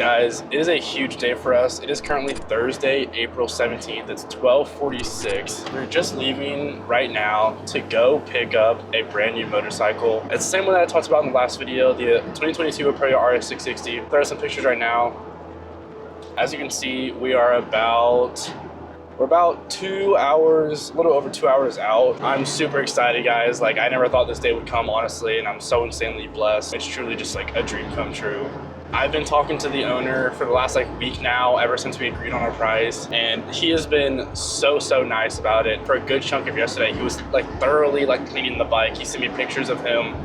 Guys, it is a huge day for us. It is currently Thursday, April 17th. It's 12:46. We're just leaving right now to go pick up a brand new motorcycle. It's the same one that I talked about in the last video, the 2022 Aprilia RS660. There are some pictures right now. As you can see, we're about 2 hours, a little over 2 hours out. I'm super excited, guys. Like, I never thought this day would come, honestly, and I'm so insanely blessed. It's truly just like a dream come true. I've been talking to the owner for the last week now, ever since we agreed on our price, and he has been so nice about it. For a good chunk of yesterday, he was thoroughly cleaning the bike. He sent me pictures of him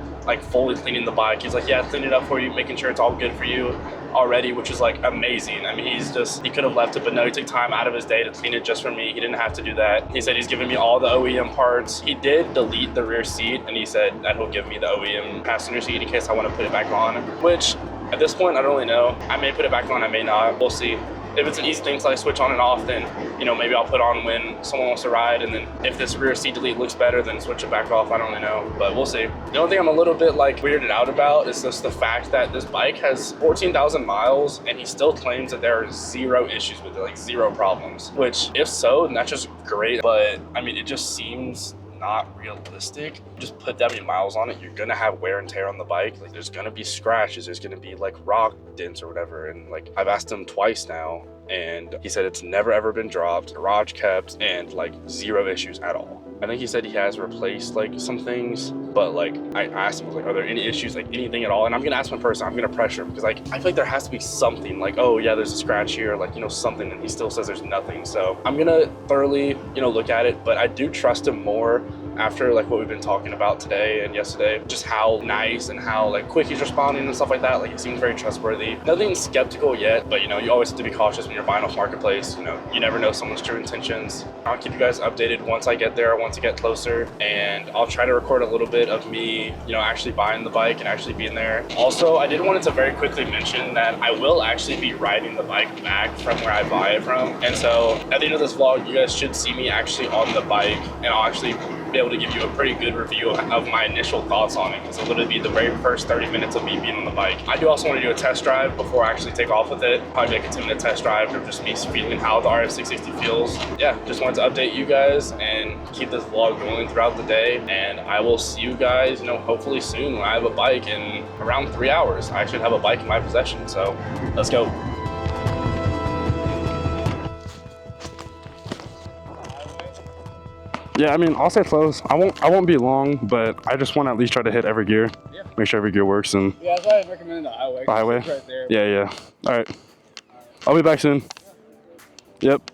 fully cleaning the bike. He's like, yeah, I cleaned it up for you, making sure it's all good for you already, which is amazing. I mean, he could have left it, but no, he took time out of his day to clean it just for me. He didn't have to do that. He said he's giving me all the OEM parts. He did delete the rear seat, and he said that he'll give me the OEM passenger seat in case I want to put it back on, which at this point, I don't really know. I may put it back on, I may not. We'll see. If it's an easy thing to switch on and off, then, maybe I'll put on when someone wants to ride, and then if this rear seat delete looks better, then switch it back off. I don't really know, but we'll see. The only thing I'm a little bit weirded out about is just the fact that this bike has 14,000 miles, and he still claims that there are zero issues with it, zero problems, which if so, then that's just great. But I mean, it just seems not realistic. Just put that many miles on it, you're gonna have wear and tear on the bike. There's gonna be scratches, there's gonna be rock dents or whatever, and I've asked him twice now, and he said it's never ever been dropped, garage kept, and zero issues at all. I think he said he has replaced some things, but I asked him, are there any issues, anything at all? And I'm gonna ask him in person. I'm gonna pressure him, because I feel like there has to be something, oh yeah, there's a scratch here, something, and he still says there's nothing. So I'm gonna thoroughly look at it, but I do trust him more after what we've been talking about today and yesterday, just how nice and how quick he's responding and stuff like that. It seems very trustworthy. Nothing skeptical yet, but you always have to be cautious when you're buying off marketplace. You never know someone's true intentions. I'll keep you guys updated once I get there, once I get closer, and I'll try to record a little bit of me actually buying the bike and actually being there. Also, I did want to very quickly mention that I will actually be riding the bike back from where I buy it from, and so at the end of this vlog, you guys should see me actually on the bike, and I'll actually be able to give you a pretty good review of my initial thoughts on it, because it'll literally be the very first 30 minutes of me being on the bike. I do also want to do a test drive before I actually take off with it. Probably a 10-minute test drive of just me feeling how the RS660 feels. Yeah, just wanted to update you guys and keep this vlog going throughout the day, and I will see you guys, hopefully soon when I have a bike in around 3 hours. I should have a bike in my possession, so let's go. Yeah, I mean, I'll stay close. I won't be long, but I just want to at least try to hit every gear. Yeah. Make sure every gear works. And yeah, that's why I recommend the highway. The highway? It's right there. Yeah. All right. I'll be back soon. Yep.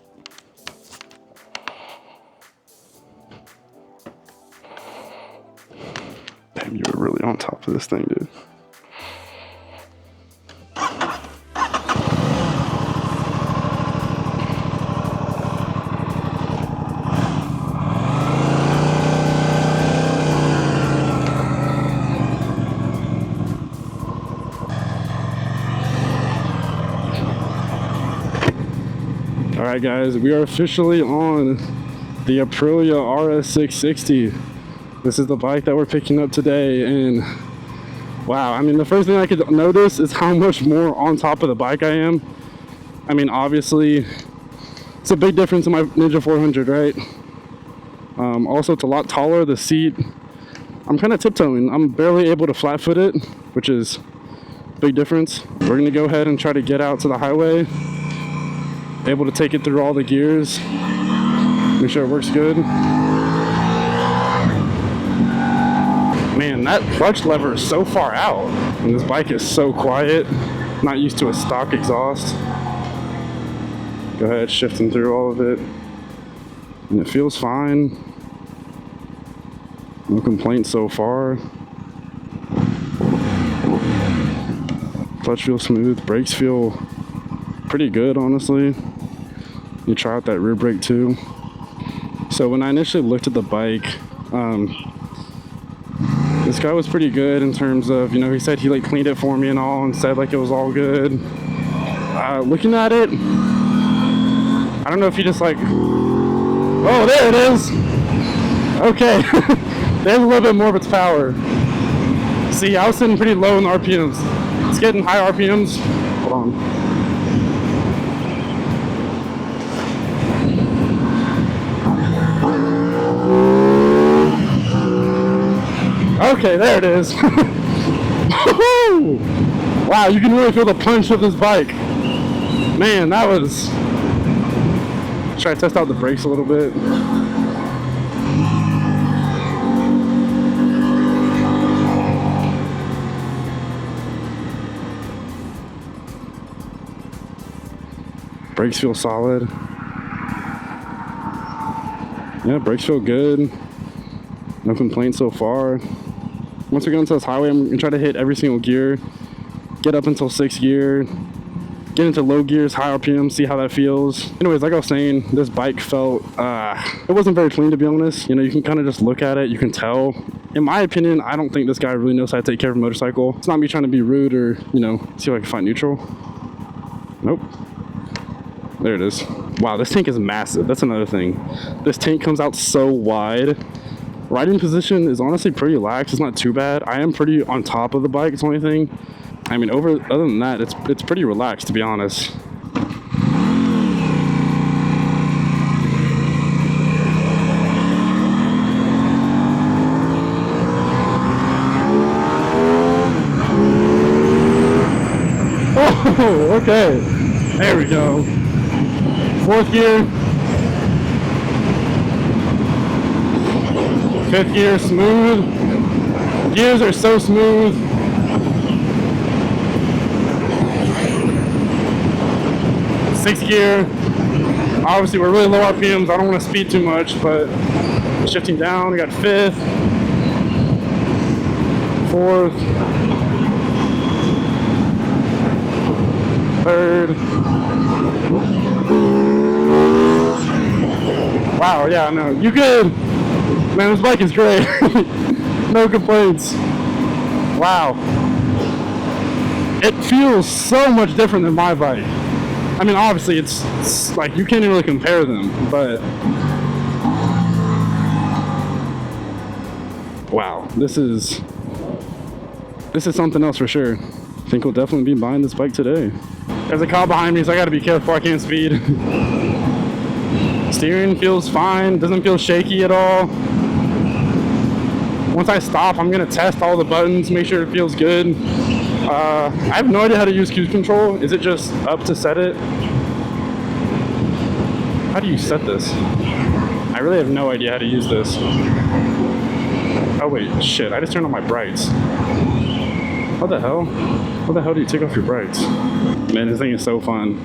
Damn, you were really on top of this thing, dude. All right, guys, we are officially on the Aprilia RS660. This is the bike that we're picking up today, and wow, I mean, the first thing I could notice is how much more on top of the bike I am. I mean, obviously, it's a big difference in my Ninja 400, right? Also, it's a lot taller. The seat, I'm kind of tiptoeing. I'm barely able to flat foot it, which is a big difference. We're gonna go ahead and try to get out to the highway. Able to take it through all the gears, make sure it works good. Man, that clutch lever is so far out, and this bike is so quiet. Not used to a stock exhaust. Go ahead, shifting through all of it, and it feels fine. No complaints so far. Clutch feels smooth, brakes feel pretty good, honestly. You try out that rear brake too. So when I initially looked at the bike, this guy was pretty good in terms of, he said he cleaned it for me and all, and said it was all good. Looking at it, I don't know if he just oh, there it is. Okay. There's a little bit more of its power. See, I was sitting pretty low in the RPMs. It's getting high RPMs. Hold on. Okay, there it is. Wow, you can really feel the punch of this bike. Man, that was... Should I test out the brakes a little bit? Brakes feel solid. Yeah, brakes feel good. No complaints so far. Once we get into this highway, I'm gonna try to hit every single gear. Get up until 6th gear. Get into low gears, high RPM, see how that feels. Anyways, like I was saying, this bike felt, it wasn't very clean, to be honest. You know, you can kind of just look at it, you can tell. In my opinion, I don't think this guy really knows how to take care of a motorcycle. It's not me trying to be rude or, you know, see if I can find neutral. Nope. There it is. Wow, this tank is massive. That's another thing. This tank comes out so wide. Riding position is honestly pretty lax. It's not too bad. I am pretty on top of the bike, it's the only thing. I mean, other than that, it's pretty relaxed, to be honest. Oh, okay. There we go. 4th gear. 5th gear, smooth. Gears are so smooth. 6th gear. Obviously, we're really low RPMs. I don't want to speed too much, but shifting down. We got 5th, 4th, 3rd. Wow, yeah, no, you good. Man, this bike is great. No complaints. Wow. It feels so much different than my bike. I mean, obviously, it's like, you can't really compare them, but... Wow, this is something else for sure. I think we'll definitely be buying this bike today. There's a car behind me, so I gotta be careful, I can't speed. Steering feels fine, doesn't feel shaky at all. Once I stop, I'm gonna test all the buttons, make sure it feels good. I have no idea how to use cruise control. Is it just up to set it? How do you set this? I really have no idea how to use this. Oh wait, shit, I just turned on my brights. What the hell? What the hell do you take off your brights? Man, this thing is so fun.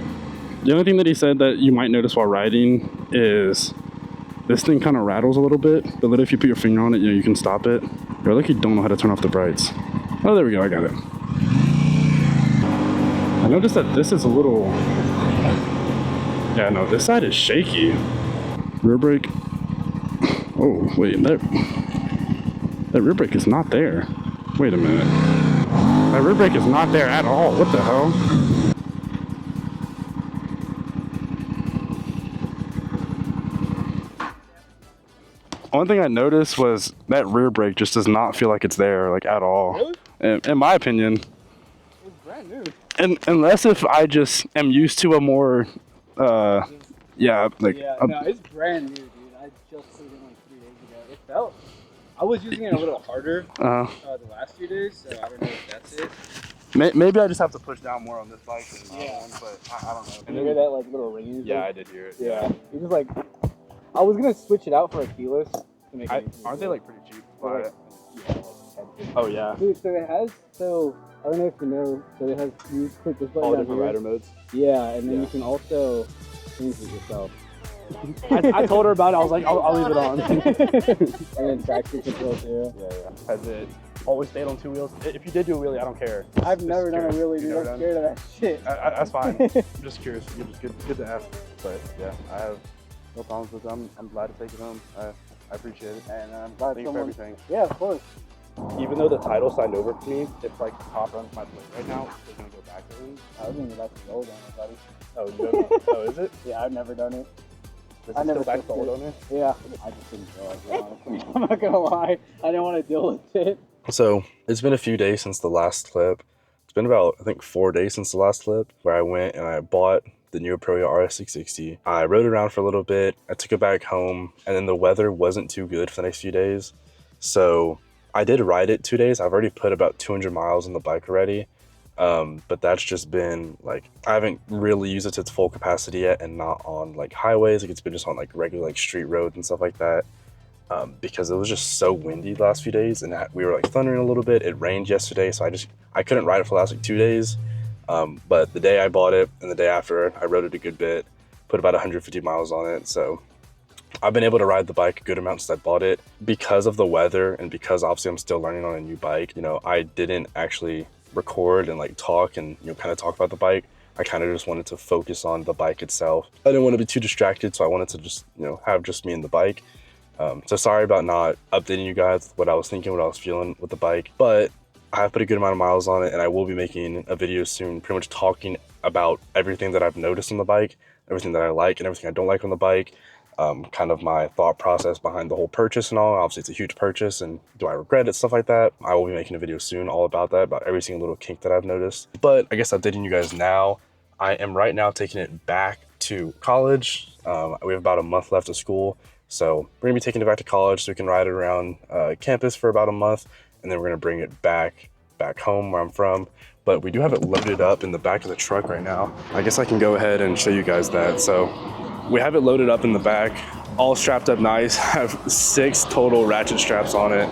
The only thing that he said that you might notice while riding is this thing kind of rattles a little bit, but literally if you put your finger on it, you know, you can stop it. Or like you don't know how to turn off the brights. Oh, there we go, I got it. I noticed that this is a little... Yeah, no, this side is shaky. Rear brake. Oh, wait, that rear brake is not there. Wait a minute. That rear brake is not there at all. What the hell? One thing I noticed was that rear brake just does not feel like it's there, like, at all. Really? In my opinion. It's brand new. And unless if I just am used to a more, yeah, like. Yeah, no, it's brand new, dude. I just put it in like 3 days ago. It felt. I was using it a little harder the last few days, so I don't know if that's it. Maybe I just have to push down more on this bike than the other one, but I don't know. And you hear that like little ringing? Yeah, I did hear it. Yeah. It's just like, I was gonna switch it out for a keyless to make it. Aren't they like pretty cheap? Like, yeah, oh yeah. Dude, so it has, I don't know if you know, so it has, you click this button all down different here. rider modes. Yeah, and then you can also change it yourself. I told her about it. I was like, I'll leave it on. And then traction control too. Yeah. Has it always stayed on 2 wheels? If you did do a wheelie, I don't care. I've never done a wheelie, dude. I'm scared of that shit. That's fine. I'm just curious. It's good to ask. But yeah, I have no problems with them. I'm glad to take it home. I appreciate it. And I'm glad to for everything. Yeah, of course. Even though the title signed over to me, if like the top runs my plate right now, it's gonna go back to him. I was gonna go back to the old owner, buddy. Oh, you don't know? Oh, is it? Yeah, I've never done it. I never back to the old owner? Yeah, I just didn't feel like it, honestly. I'm not gonna lie. I didn't want to deal with it. So, it's been a few days since the last clip. It's been about, I think, 4 days since the last flip, where I went and I bought the new Aprilia RS660. I rode it around for a little bit. I took it back home, and then the weather wasn't too good for the next few days. So I did ride it 2 days. I've already put about 200 miles on the bike already. But that's just been like, I haven't really used it to its full capacity yet, and not on like highways. Like, it's been just on like regular like street roads and stuff like that. Because it was just so windy the last few days, and we were like thundering a little bit. It rained yesterday, so I couldn't ride it for the last like 2 days. But the day I bought it and the day after, I rode it a good bit, put about 150 miles on it. So I've been able to ride the bike a good amount since I bought it. Because of the weather, and because obviously I'm still learning on a new bike, you know, I didn't actually record and like talk and, you know, kind of talk about the bike. I kind of just wanted to focus on the bike itself. I didn't want to be too distracted, so I wanted to just, you know, have just me and the bike. So sorry about not updating you guys what I was thinking, what I was feeling with the bike, but I have put a good amount of miles on it, and I will be making a video soon pretty much talking about everything that I've noticed on the bike, everything that I like and everything I don't like on the bike, kind of my thought process behind the whole purchase and all. Obviously it's a huge purchase, and do I regret it, stuff like that. I will be making a video soon all about that, about every single little kink that I've noticed. But I guess updating you guys now, I am right now taking it back to college. We have about a month left of school. So we're gonna be taking it back to college so we can ride it around campus for about a month, and then we're gonna bring it back home where I'm from. But we do have it loaded up in the back of the truck right now. I guess I can go ahead and show you guys that. So we have it loaded up in the back, all strapped up nice. I have 6 total ratchet straps on it.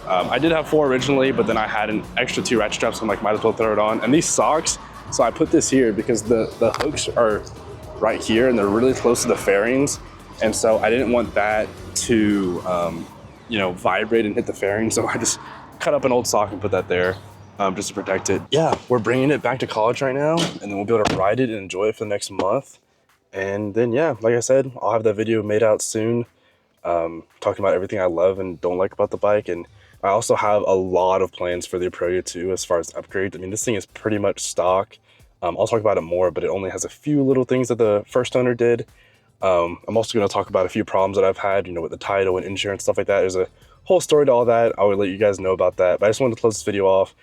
I did have 4 originally, but then I had an extra 2 ratchet straps, so I'm like, might as well throw it on. And these socks, so I put this here because the hooks are right here and they're really close to the fairings. And so I didn't want that to, you know, vibrate and hit the fairing. So I just cut up an old sock and put that there just to protect it. Yeah, we're bringing it back to college right now, and then we'll be able to ride it and enjoy it for the next month. And then, yeah, like I said, I'll have that video made out soon, talking about everything I love and don't like about the bike. And I also have a lot of plans for the Aprilia too, as far as upgrades. I mean, this thing is pretty much stock. I'll talk about it more, but it only has a few little things that the first owner did. I'm also going to talk about a few problems that I've had, you know, with the title and insurance, stuff like that. There's a whole story to all that. I will let you guys know about that. But I just wanted to close this video off,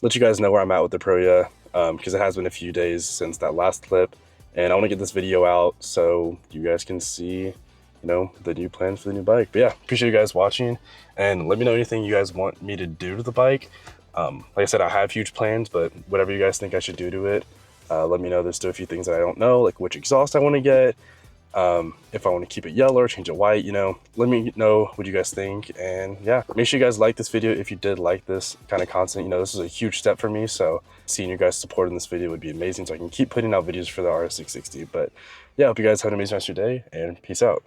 let you guys know where I'm at with the Aprilia, because it has been a few days since that last clip. And I want to get this video out so you guys can see, you know, the new plans for the new bike. But yeah, appreciate you guys watching, and let me know anything you guys want me to do to the bike. Like I said, I have huge plans, but whatever you guys think I should do to it, let me know. There's still a few things that I don't know, like which exhaust I want to get. If I want to keep it yellow or change it white, you know, let me know what you guys think. And yeah, make sure you guys like this video if you did like this kind of content. You know, this is a huge step for me, so seeing you guys support in this video would be amazing, so I can keep putting out videos for the RS660. But yeah, I hope you guys have an amazing rest of your day, and peace out.